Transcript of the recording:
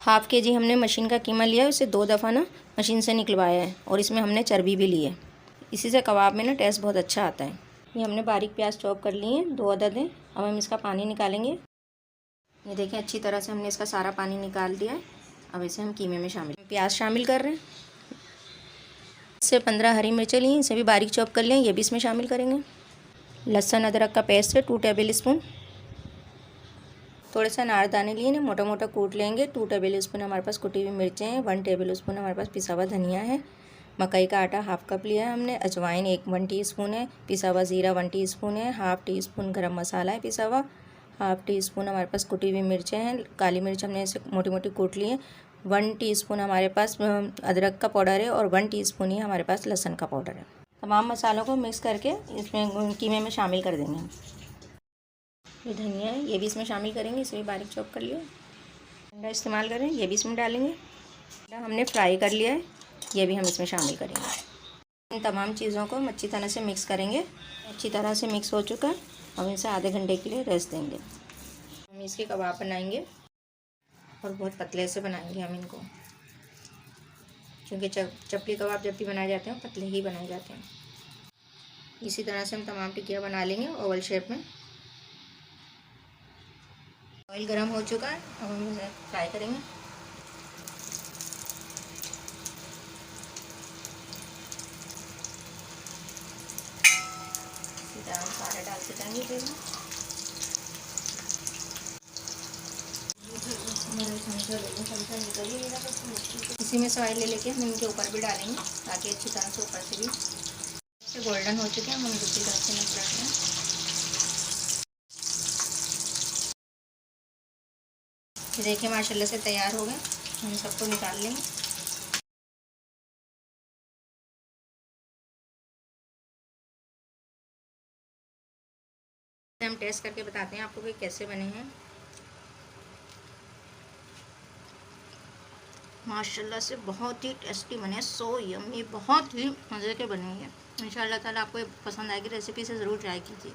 Half के जी हमने machine का कीमा लिया है, उसे 2 दफ़ा ना मशीन से निकलवाया है और इसमें हमने चर्बी भी ली है। इसी से कबाब में ना टेस्ट बहुत अच्छा आता है। ये हमने बारीक प्याज चॉप कर लिए हैं, 2 अदद हैं। अब हम इसका पानी निकालेंगे। ये देखें अच्छी तरह से हमने इसका सारा पानी निकाल दिया है। अब इसे हम कीमे में प्याज शामिल कर रहे हैं। इससे 15 हरी मिर्चें ली, इसे भी बारीक चॉप कर लें, ये भी इसमें शामिल करेंगे। लहसुन अदरक का पेस्ट है 2 टेबल स्पून। थोड़े से अनारदाने लिए ना मोटा मोटा कूट लेंगे। 2 टेबल स्पून हमारे पास कुटी हुई मिर्चें हैं। 1 टेबल स्पून हमारे पास पिसा हुआ धनिया है। मकई का आटा हाफ़ कप लिया है हमने। अजवाइन 1 टीस्पून है। पिसा हुआ ज़ीरा 1 टीस्पून है। हाफ़ टी स्पून गरम मसाला है पिसा हुआ। हाफ़ टी स्पून हमारे पास कुटी हुई मिर्चें हैं। काली मिर्च हमने इसे मोटी मोटी कूट ली है। 1 टीस्पून हमारे पास अदरक का पाउडर है और 1 टीस्पून ही हमारे पास लहसुन का पाउडर है। तमाम मसालों को मिक्स करके इसमें कीमे में शामिल कर देंगे। ये धनिया है, ये भी इसमें शामिल करेंगे, इसे भी बारीक चॉप कर लिया। अंडा इस्तेमाल करें, ये भी इसमें डालेंगे। अंडा हमने फ्राई कर लिया है, ये भी हम इसमें शामिल करेंगे। इन तमाम चीज़ों को हम अच्छी तरह से मिक्स करेंगे। अच्छी तरह से मिक्स हो चुका है, हम इसे आधे घंटे के लिए रेस्ट देंगे। हम इसके कबाब बनाएंगे और बहुत पतले से बनाएंगे हम इनको, क्योंकि चपली कबाब जब भी बनाए जाते हैं पतले ही बनाए जाते हैं। इसी तरह से हम तमाम टिक्कियाँ बना लेंगे ओवल शेप में। ऑयल गरम हो चुका है, अब हम इसे फ्राई करेंगे। हम सारे डालते जाएंगे तेल में। इसी में से ऑयल ले लेके हम इनके ऊपर भी डालेंगे ताकि अच्छी तरह से ऊपर से भी गोल्डन हो चुके हैं। हम दूसरी तरफ से निकालते हैं। ये देखिए माशाल्लाह से तैयार हो गए। हम सबको निकाल लेंगे। हम टेस्ट करके बताते हैं आपको कि कैसे बने हैं। माशाल्लाह से बहुत ही टेस्टी बने, सो यम्मी, बहुत ही मज़े के बने हैं। इंशाअल्लाह ताला आपको पसंद आएगी रेसिपी, से ज़रूर ट्राई कीजिए।